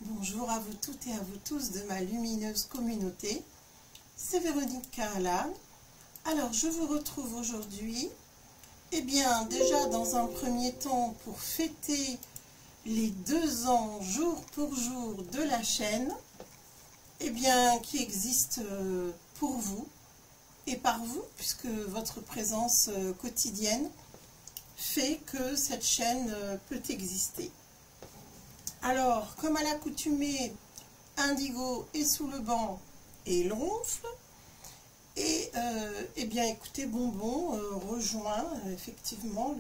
Bonjour à vous toutes et à vous tous de ma lumineuse communauté. C'est Véronique Carlan. Alors, je vous retrouve aujourd'hui, déjà dans un premier temps pour fêter les 2 ans jour pour jour de la chaîne, qui existe pour vous et par vous, puisque votre présence quotidienne fait que cette chaîne peut exister. Alors, comme à l'accoutumée, Indigo est sous le banc et il ronfle. Et écoutez, Bonbon rejoint effectivement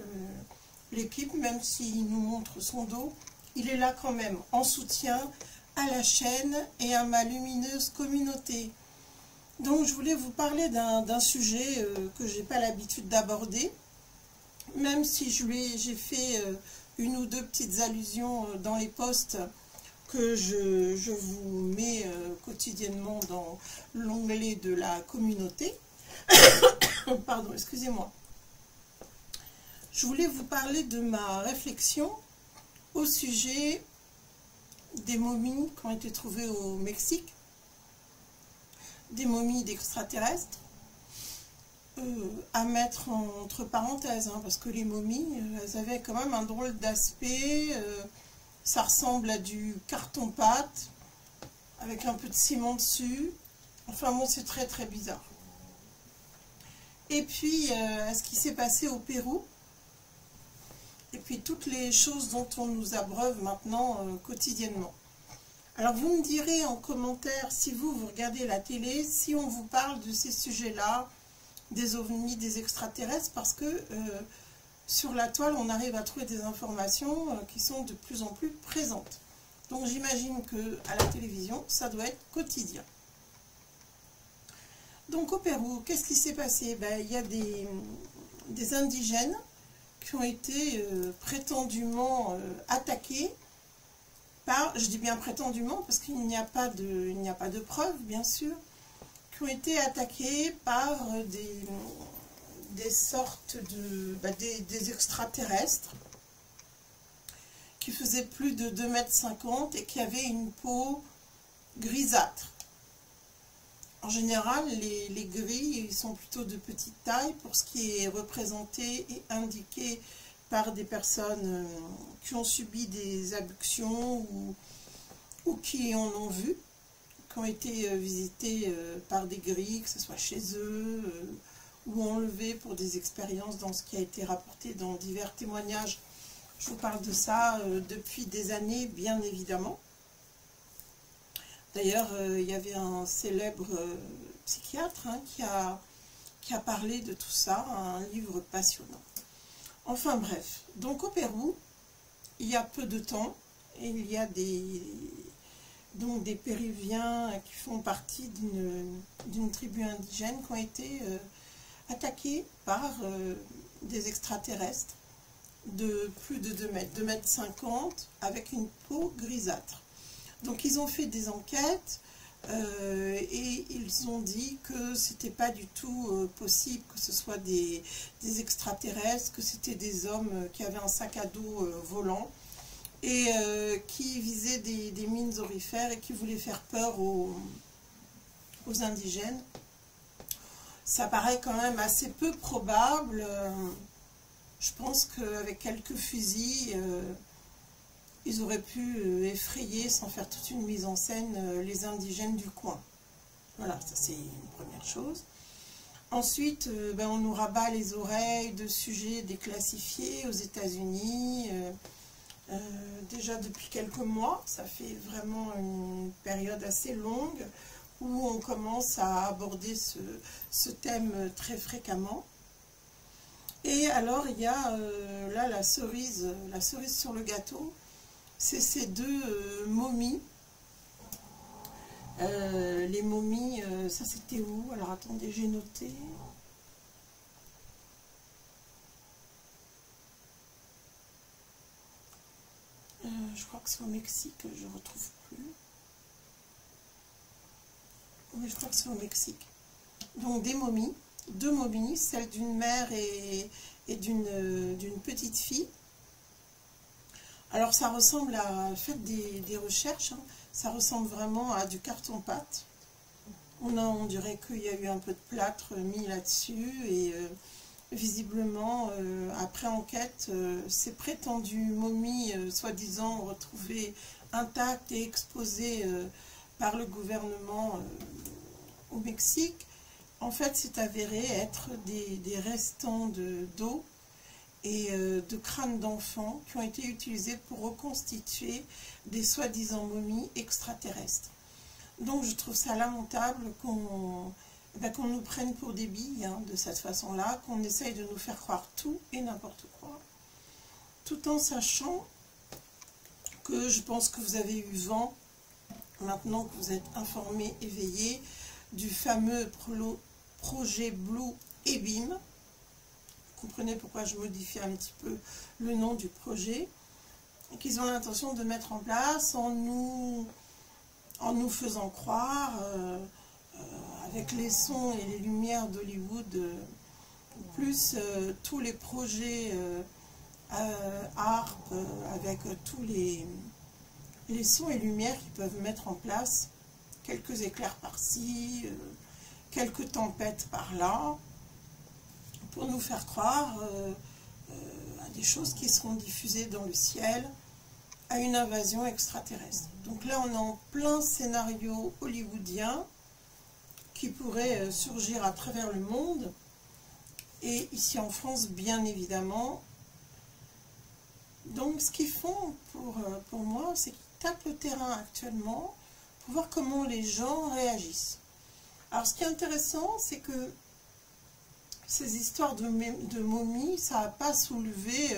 l'équipe, même s'il nous montre son dos, il est là quand même en soutien à la chaîne et à ma lumineuse communauté. Donc je voulais vous parler d'un sujet que je n'ai pas l'habitude d'aborder, même si j'ai fait une ou deux petites allusions dans les posts que je vous mets quotidiennement dans l'onglet de la communauté. Pardon, excusez-moi. Je voulais vous parler de ma réflexion au sujet des momies qui ont été trouvées au Mexique, des momies d'extraterrestres, à mettre entre parenthèses, parce que les momies, elles avaient quand même un drôle d'aspect. Ça ressemble à du carton-pâte, avec un peu de ciment dessus. Enfin bon, c'est très très bizarre. Et puis, à ce qui s'est passé au Pérou, et puis toutes les choses dont on nous abreuve maintenant quotidiennement. Alors vous me direz en commentaire, si vous regardez la télé, si on vous parle de ces sujets-là, des ovnis, des extraterrestres, parce que sur la toile, on arrive à trouver des informations qui sont de plus en plus présentes. Donc j'imagine qu'à la télévision, ça doit être quotidien. Donc au Pérou, qu'est-ce qui s'est passé? Il y a des indigènes qui ont été prétendument attaqués par, je dis bien prétendument parce qu'il n'y a pas de preuves bien sûr, qui ont été attaqués par des sortes des extraterrestres qui faisaient plus de 2,50 m et qui avaient une peau grisâtre. En général, les gris, ils sont plutôt de petite taille pour ce qui est représenté et indiqué par des personnes qui ont subi des abductions ou qui en ont vu, qui ont été visités par des gris, que ce soit chez eux ou enlevés pour des expériences dans ce qui a été rapporté dans divers témoignages. Je vous parle de ça depuis des années, bien évidemment. D'ailleurs, il y avait un célèbre psychiatre qui a parlé de tout ça, un livre passionnant. Enfin bref, donc au Pérou, il y a peu de temps, il y a des Péruviens qui font partie d'une tribu indigène qui ont été attaqués par des extraterrestres de plus de 2,50 m avec une peau grisâtre. Donc ils ont fait des enquêtes et ils ont dit que c'était pas du tout possible que ce soit des extraterrestres, que c'était des hommes qui avaient un sac à dos volant et qui visaient des mines aurifères et qui voulaient faire peur aux indigènes. Ça paraît quand même assez peu probable. Je pense qu'avec quelques fusils, ils auraient pu effrayer, sans faire toute une mise en scène, les indigènes du coin. Voilà, ça c'est une première chose. Ensuite, on nous rabat les oreilles de sujets déclassifiés aux États-Unis. Déjà depuis quelques mois, ça fait vraiment une période assez longue où on commence à aborder ce thème très fréquemment. Et alors il y a là la cerise sur le gâteau, c'est ces deux momies. Les momies, ça c'était où? Alors attendez, j'ai noté. Je crois que c'est au Mexique, je ne retrouve plus. Oui, je crois que c'est au Mexique. Donc des momies, 2 momies, celle d'une mère et d'une petite fille. Alors ça ressemble à, faites des recherches, hein, ça ressemble vraiment à du carton-pâte. On dirait qu'il y a eu un peu de plâtre mis là-dessus et visiblement, après enquête, ces prétendues momies soi-disant retrouvées intactes et exposées par le gouvernement au Mexique, en fait c'est avéré être des restants d'eau et de crânes d'enfants qui ont été utilisés pour reconstituer des soi-disant momies extraterrestres. Donc je trouve ça lamentable qu'on nous prenne pour des billes hein, de cette façon-là, qu'on essaye de nous faire croire tout et n'importe quoi, tout en sachant que je pense que vous avez eu vent, maintenant que vous êtes informés, éveillés, du fameux projet Blue et BIM. Vous comprenez pourquoi je modifie un petit peu le nom du projet, qu'ils ont l'intention de mettre en place en nous faisant croire, avec les sons et les lumières d'Hollywood, plus tous les projets ARP, avec tous les sons et lumières qu'ils peuvent mettre en place, quelques éclairs par-ci, quelques tempêtes par-là, pour nous faire croire à des choses qui seront diffusées dans le ciel, à une invasion extraterrestre. Donc là, on est en plein scénario hollywoodien qui pourrait surgir à travers le monde, et ici en France, bien évidemment. Donc, ce qu'ils font pour moi, c'est qu'ils tapent le terrain actuellement pour voir comment les gens réagissent. Alors, ce qui est intéressant, c'est que ces histoires de momies, ça n'a pas soulevé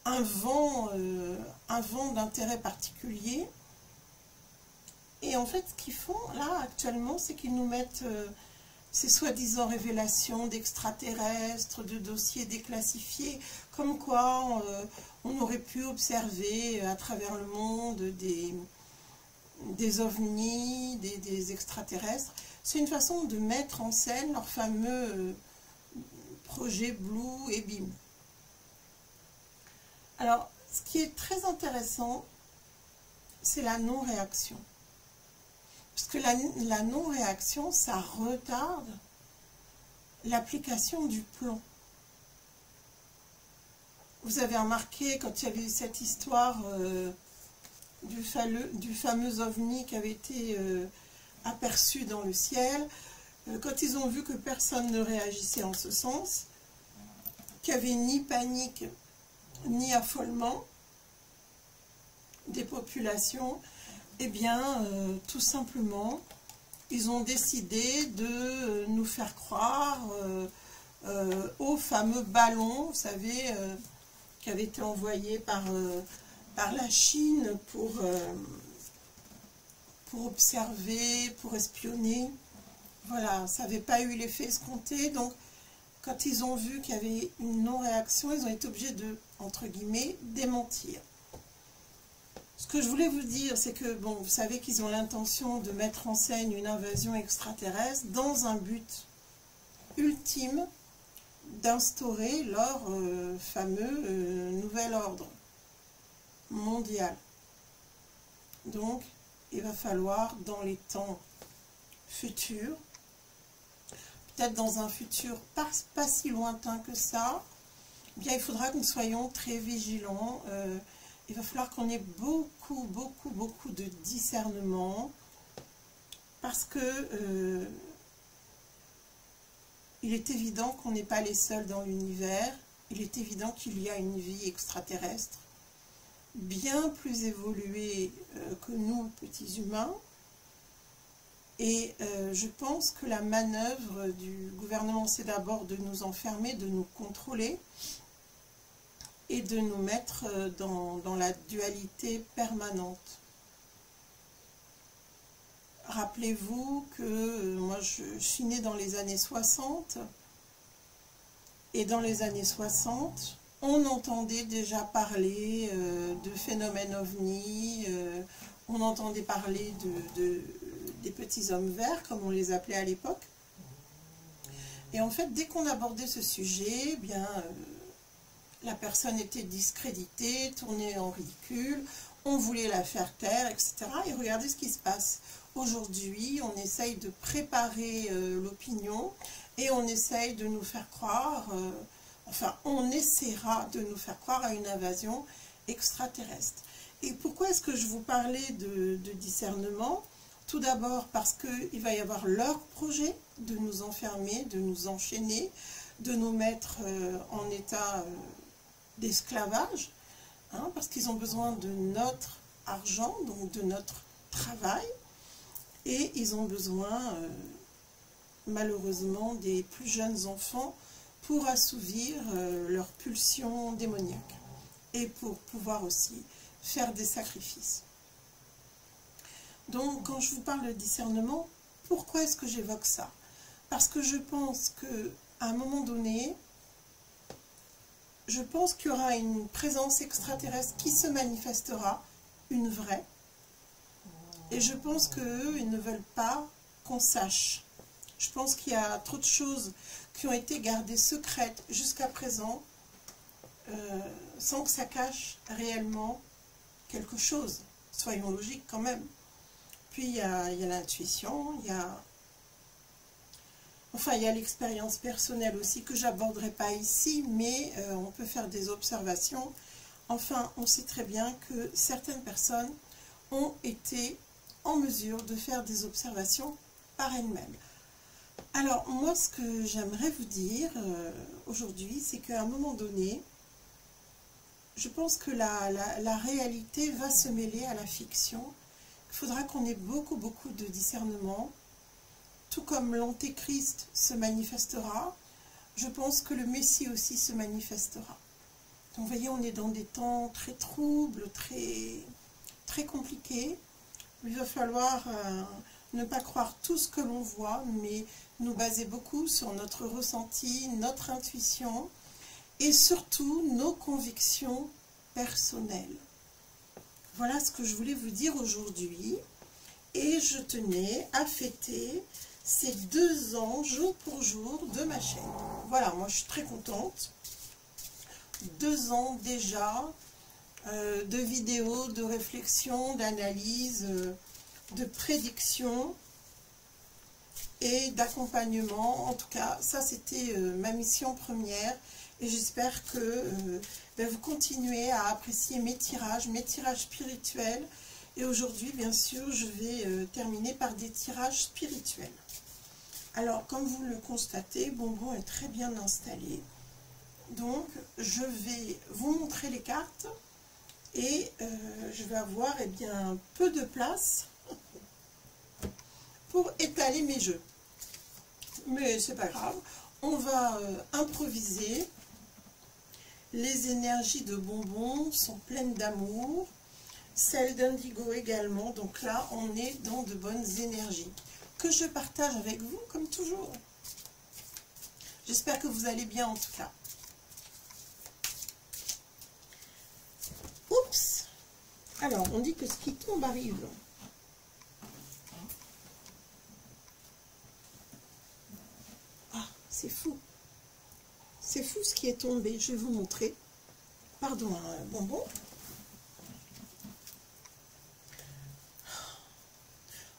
un vent d'intérêt particulier. Et en fait, ce qu'ils font là actuellement, c'est qu'ils nous mettent ces soi-disant révélations d'extraterrestres, de dossiers déclassifiés, comme quoi on aurait pu observer à travers le monde des ovnis, des extraterrestres. C'est une façon de mettre en scène leur fameux projet Blue et BIM. Alors, ce qui est très intéressant, c'est la non-réaction. Parce que la non-réaction, ça retarde l'application du plan. Vous avez remarqué, quand il y avait eu cette histoire du fameux ovni qui avait été aperçu dans le ciel, quand ils ont vu que personne ne réagissait en ce sens, qu'il n'y avait ni panique, ni affolement des populations, eh bien, tout simplement, ils ont décidé de nous faire croire au fameux ballon, vous savez, qui avait été envoyé par la Chine pour observer, pour espionner. Voilà, ça n'avait pas eu l'effet escompté, donc quand ils ont vu qu'il y avait une non-réaction, ils ont été obligés de, entre guillemets, démentir. Ce que je voulais vous dire, c'est que, bon, vous savez qu'ils ont l'intention de mettre en scène une invasion extraterrestre dans un but ultime d'instaurer leur fameux nouvel ordre mondial. Donc, il va falloir, dans les temps futurs, peut-être dans un futur pas si lointain que ça, eh bien, il faudra que nous soyons très vigilants. Il va falloir qu'on ait beaucoup de discernement, parce que il est évident qu'on n'est pas les seuls dans l'univers. Il est évident qu'il y a une vie extraterrestre bien plus évoluée que nous, petits humains. Et je pense que la manœuvre du gouvernement, c'est d'abord de nous enfermer, de nous contrôler et de nous mettre dans la dualité permanente. Rappelez-vous que moi je suis née dans les années 60, et dans les années 60, on entendait déjà parler de phénomènes ovnis, on entendait parler des petits hommes verts, comme on les appelait à l'époque. Et en fait, dès qu'on abordait ce sujet, eh bien, la personne était discréditée, tournée en ridicule, on voulait la faire taire, etc. Et regardez ce qui se passe. Aujourd'hui, on essaye de préparer l'opinion et on essaye de nous faire croire, enfin, on essaiera de nous faire croire à une invasion extraterrestre. Et pourquoi est-ce que je vous parlais de discernement? Tout d'abord parce qu'il va y avoir leur projet de nous enfermer, de nous enchaîner, de nous mettre en état d'esclavage, hein, parce qu'ils ont besoin de notre argent, donc de notre travail, et ils ont besoin malheureusement des plus jeunes enfants pour assouvir leurs pulsions démoniaques et pour pouvoir aussi faire des sacrifices. Donc quand je vous parle de discernement, pourquoi est-ce que j'évoque ça? Parce que je pense qu'à un moment donné, je pense qu'il y aura une présence extraterrestre qui se manifestera, une vraie, et je pense qu'eux, ils ne veulent pas qu'on sache. Je pense qu'il y a trop de choses qui ont été gardées secrètes jusqu'à présent, sans que ça cache réellement quelque chose. Soyons logiques quand même. Puis il y a l'intuition, il y a... Enfin, il y a l'expérience personnelle aussi que j'aborderai pas ici, mais on peut faire des observations. Enfin, on sait très bien que certaines personnes ont été en mesure de faire des observations par elles-mêmes. Alors, moi, ce que j'aimerais vous dire aujourd'hui, c'est qu'à un moment donné, je pense que la réalité va se mêler à la fiction. Il faudra qu'on ait beaucoup de discernement. Tout comme l'Antéchrist se manifestera, je pense que le Messie aussi se manifestera. Donc, vous voyez, on est dans des temps très troubles, très compliqués. Il va falloir ne pas croire tout ce que l'on voit, mais nous baser beaucoup sur notre ressenti, notre intuition et surtout nos convictions personnelles. Voilà ce que je voulais vous dire aujourd'hui. Et je tenais à fêter ces 2 ans, jour pour jour, de ma chaîne. Voilà, moi je suis très contente. 2 ans déjà de vidéos, de réflexion, d'analyse, de prédiction et d'accompagnement. En tout cas, ça c'était ma mission première. Et j'espère que vous continuez à apprécier mes tirages spirituels. Et aujourd'hui, bien sûr, je vais terminer par des tirages spirituels. Alors, comme vous le constatez, Bonbon est très bien installé. Donc, je vais vous montrer les cartes. Et je vais avoir bien, peu de place pour étaler mes jeux. Mais c'est pas grave. On va improviser. Les énergies de Bonbon sont pleines d'amour. Celles d'Indigo également. Donc là, on est dans de bonnes énergies. Que je partage avec vous, comme toujours. J'espère que vous allez bien en tout cas. Oups! Alors, on dit que ce qui tombe arrive. Ah, c'est fou. C'est fou ce qui est tombé. Je vais vous montrer. Pardon, Bonbon.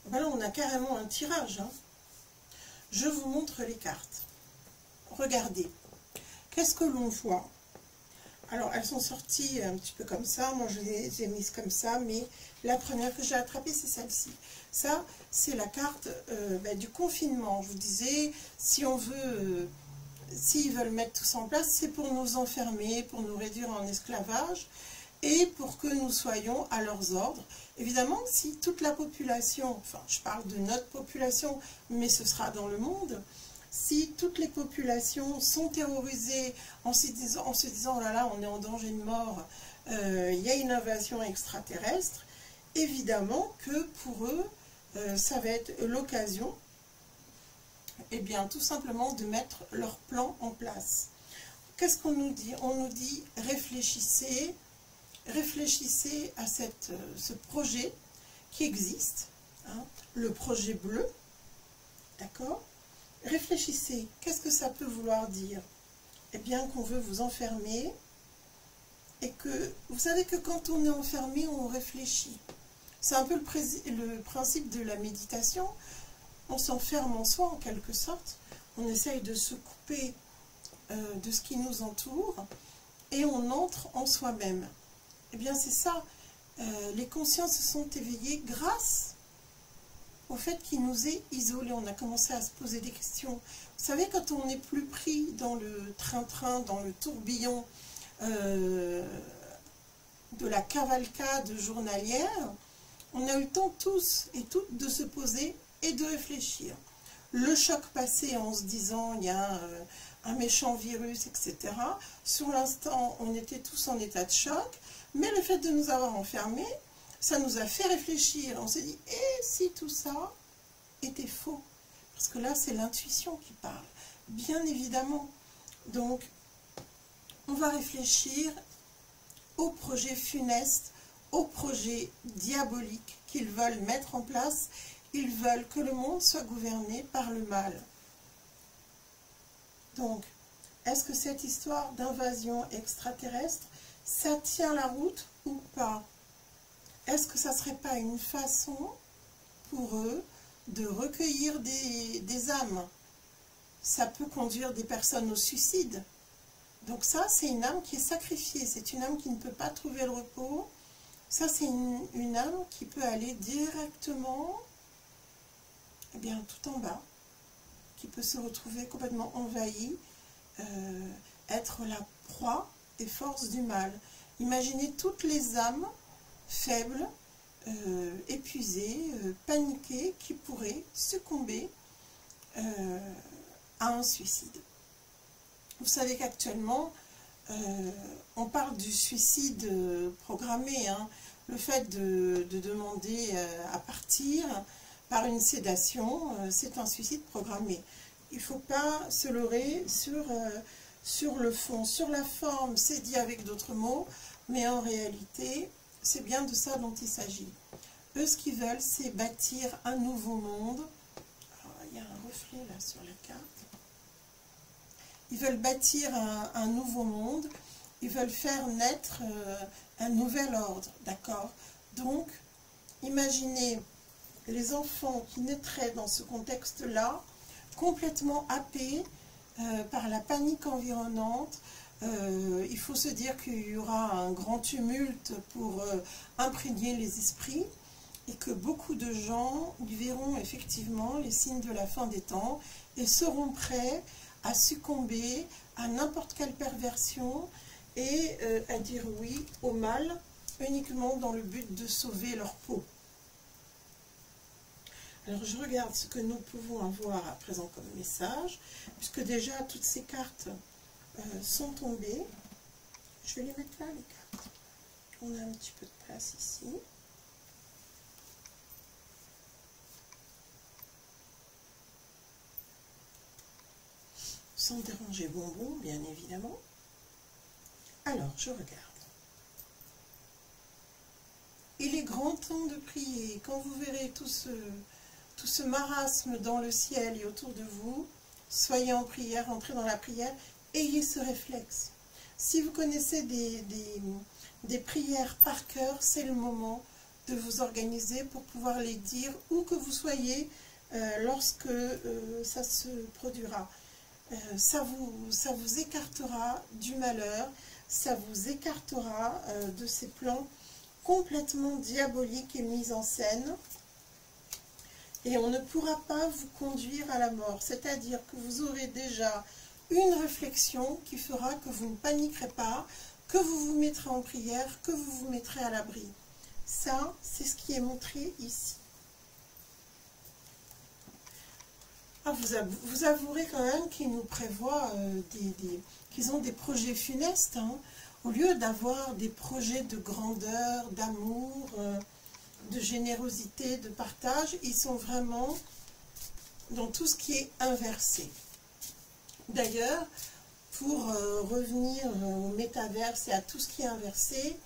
Voilà, on a carrément un tirage. Hein. Je vous montre les cartes. Regardez. Qu'est-ce que l'on voit? Alors, elles sont sorties un petit peu comme ça. Moi, je les ai mises comme ça. Mais la première que j'ai attrapée, c'est celle-ci. Ça, c'est la carte du confinement. Je vous disais, si on veut... S'ils veulent mettre tout ça en place, c'est pour nous enfermer, pour nous réduire en esclavage et pour que nous soyons à leurs ordres. Évidemment, si toute la population, enfin je parle de notre population, mais ce sera dans le monde, si toutes les populations sont terrorisées en se disant oh là là, on est en danger de mort, il y a une invasion extraterrestre, évidemment que pour eux, ça va être l'occasion eh bien, tout simplement de mettre leur plan en place. Qu'est-ce qu'on nous dit? On nous dit réfléchissez à ce projet qui existe, hein, le projet bleu, d'accord? Réfléchissez, qu'est-ce que ça peut vouloir dire? Eh bien, qu'on veut vous enfermer, et que vous savez que quand on est enfermé, on réfléchit. C'est un peu le principe de la méditation. On s'enferme en soi en quelque sorte, on essaye de se couper de ce qui nous entoure et on entre en soi-même. Eh bien c'est ça, les consciences se sont éveillées grâce au fait qu'il nous est isolés. On a commencé à se poser des questions. Vous savez, quand on n'est plus pris dans le train-train, dans le tourbillon de la cavalcade journalière, on a eu le temps tous et toutes de se poser et de réfléchir. Le choc passé en se disant il y a un méchant virus, etc. Sur l'instant, on était tous en état de choc, mais le fait de nous avoir enfermés, ça nous a fait réfléchir. On s'est dit, et si tout ça était faux? Parce que là, c'est l'intuition qui parle, bien évidemment. Donc, on va réfléchir au projet funeste, au projet diabolique qu'ils veulent mettre en place. Ils veulent que le monde soit gouverné par le mal. Donc, est-ce que cette histoire d'invasion extraterrestre, ça tient la route ou pas? Est-ce que ça ne serait pas une façon pour eux de recueillir des âmes? Ça peut conduire des personnes au suicide. Donc ça, c'est une âme qui est sacrifiée. C'est une âme qui ne peut pas trouver le repos. Ça, c'est une âme qui peut aller directement, eh bien, tout en bas, qui peut se retrouver complètement envahie, être la proie des forces du mal. Imaginez toutes les âmes faibles, épuisées, paniquées, qui pourraient succomber à un suicide. Vous savez qu'actuellement, on parle du suicide programmé, hein, le fait de demander à partir par une sédation, c'est un suicide programmé. Il ne faut pas se leurrer sur le fond. Sur la forme, c'est dit avec d'autres mots, mais en réalité, c'est bien de ça dont il s'agit. Eux, ce qu'ils veulent, c'est bâtir un nouveau monde. Alors, il y a un reflet là sur la carte. Ils veulent bâtir un nouveau monde. Ils veulent faire naître un nouvel ordre, d'accord? Donc, imaginez les enfants qui naîtraient dans ce contexte-là, complètement happés par la panique environnante. Il faut se dire qu'il y aura un grand tumulte pour imprégner les esprits et que beaucoup de gens verront effectivement les signes de la fin des temps et seront prêts à succomber à n'importe quelle perversion et à dire oui au mal uniquement dans le but de sauver leur peau. Alors je regarde ce que nous pouvons avoir à présent comme message, puisque déjà toutes ces cartes sont tombées. Je vais les mettre là, les cartes. On a un petit peu de place ici. Sans déranger Bonbon, bien évidemment. Alors, je regarde. Il est grand temps de prier. Quand vous verrez tout ce marasme dans le ciel et autour de vous, soyez en prière, entrez dans la prière, ayez ce réflexe. Si vous connaissez des prières par cœur, c'est le moment de vous organiser pour pouvoir les dire où que vous soyez lorsque ça se produira. Ça vous écartera du malheur, ça vous écartera de ces plans complètement diaboliques et mis en scène. Et on ne pourra pas vous conduire à la mort. C'est-à-dire que vous aurez déjà une réflexion qui fera que vous ne paniquerez pas, que vous vous mettrez en prière, que vous vous mettrez à l'abri. Ça, c'est ce qui est montré ici. Ah, vous avouerez quand même qu'ils nous prévoient, qu'ils ont des projets funestes, hein. Au lieu d'avoir des projets de grandeur, d'amour, de générosité, de partage, ils sont vraiment dans tout ce qui est inversé. D'ailleurs, pour revenir au métaverse et à tout ce qui est inversé,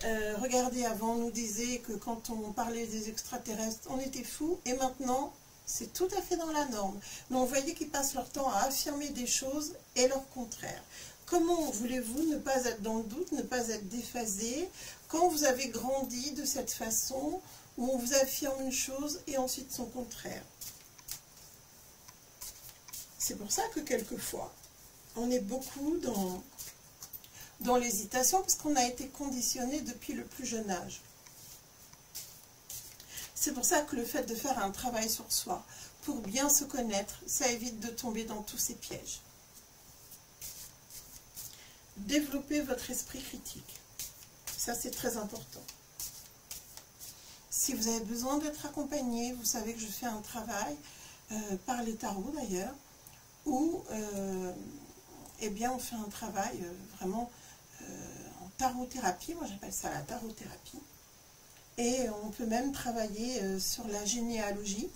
regardez, avant on nous disait que quand on parlait des extraterrestres, on était fous, et maintenant, c'est tout à fait dans la norme. Donc vous voyez qu'ils passent leur temps à affirmer des choses et leur contraire. Comment voulez-vous ne pas être dans le doute, ne pas être déphasé quand vous avez grandi de cette façon où on vous affirme une chose et ensuite son contraire? C'est pour ça que quelquefois, on est beaucoup dans l'hésitation parce qu'on a été conditionné depuis le plus jeune âge. C'est pour ça que le fait de faire un travail sur soi, pour bien se connaître, ça évite de tomber dans tous ces pièges. Développez votre esprit critique. Ça, c'est très important. Si vous avez besoin d'être accompagné, vous savez que je fais un travail, par les tarots d'ailleurs, où eh bien, on fait un travail vraiment en tarothérapie. Moi, j'appelle ça la tarothérapie. Et on peut même travailler sur la généalogie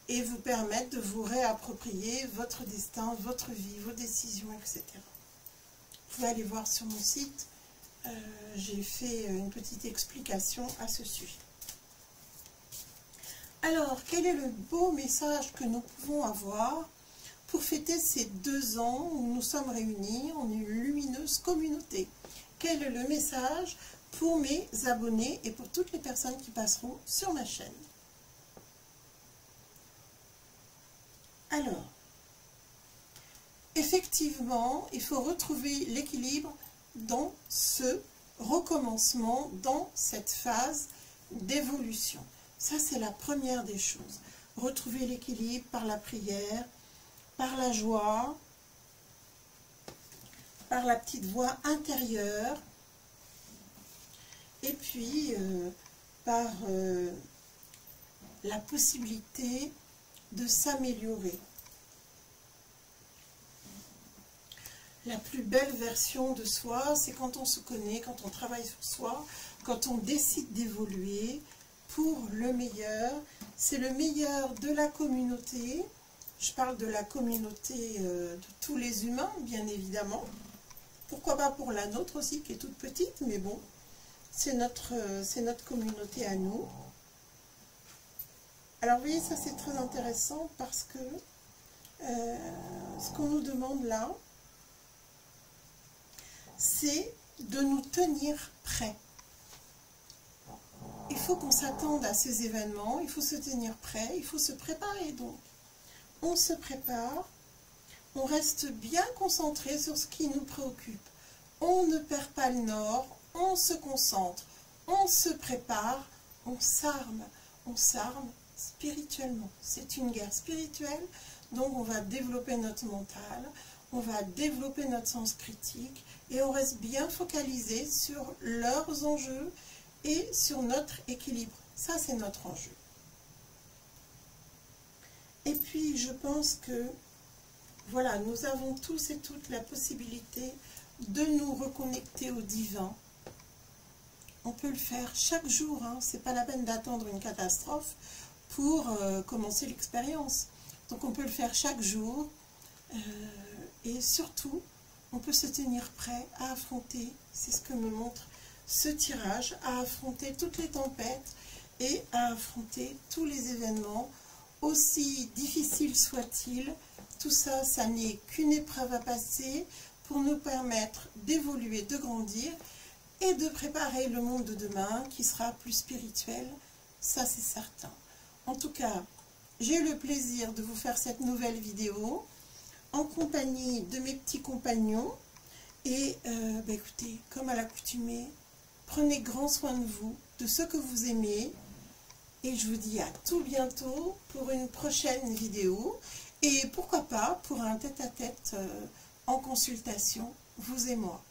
et vous permettre de vous réapproprier votre destin, votre vie, vos décisions, etc. Vous pouvez aller voir sur mon site, j'ai fait une petite explication à ce sujet. Alors, quel est le beau message que nous pouvons avoir pour fêter ces 2 ans où nous sommes réunis en une lumineuse communauté? Quel est le message pour mes abonnés et pour toutes les personnes qui passeront sur ma chaîne? Alors, effectivement, il faut retrouver l'équilibre dans ce recommencement, dans cette phase d'évolution. Ça, c'est la première des choses. Retrouver l'équilibre par la prière, par la joie, par la petite voix intérieure, et puis par la possibilité de s'améliorer. La plus belle version de soi, c'est quand on se connaît, quand on travaille sur soi, quand on décide d'évoluer pour le meilleur. C'est le meilleur de la communauté. Je parle de la communauté de tous les humains, bien évidemment. Pourquoi pas pour la nôtre aussi, qui est toute petite, mais bon, c'est notre communauté à nous. Alors, vous voyez, ça c'est très intéressant parce que ce qu'on nous demande là, c'est de nous tenir prêts. Il faut qu'on s'attende à ces événements, il faut se tenir prêt, il faut se préparer donc. On se prépare, on reste bien concentré sur ce qui nous préoccupe. On ne perd pas le nord, on se concentre, on se prépare, on s'arme spirituellement. C'est une guerre spirituelle, donc on va développer notre mental, on va développer notre sens critique et on reste bien focalisé sur leurs enjeux et sur notre équilibre. Ça, c'est notre enjeu. Et puis, je pense que, voilà, nous avons tous et toutes la possibilité de nous reconnecter au divin. On peut le faire chaque jour, hein. C'est pas la peine d'attendre une catastrophe pour commencer l'expérience. Donc, on peut le faire chaque jour. Et surtout, on peut se tenir prêt à affronter, c'est ce que me montre ce tirage, à affronter toutes les tempêtes et à affronter tous les événements, aussi difficiles soient-ils. Tout ça, ça n'est qu'une épreuve à passer pour nous permettre d'évoluer, de grandir et de préparer le monde de demain qui sera plus spirituel, ça c'est certain. En tout cas, j'ai eu le plaisir de vous faire cette nouvelle vidéo en compagnie de mes petits compagnons et écoutez, comme à l'accoutumée, prenez grand soin de vous, de ceux que vous aimez et je vous dis à tout bientôt pour une prochaine vidéo et pourquoi pas pour un tête-à-tête en consultation, vous et moi.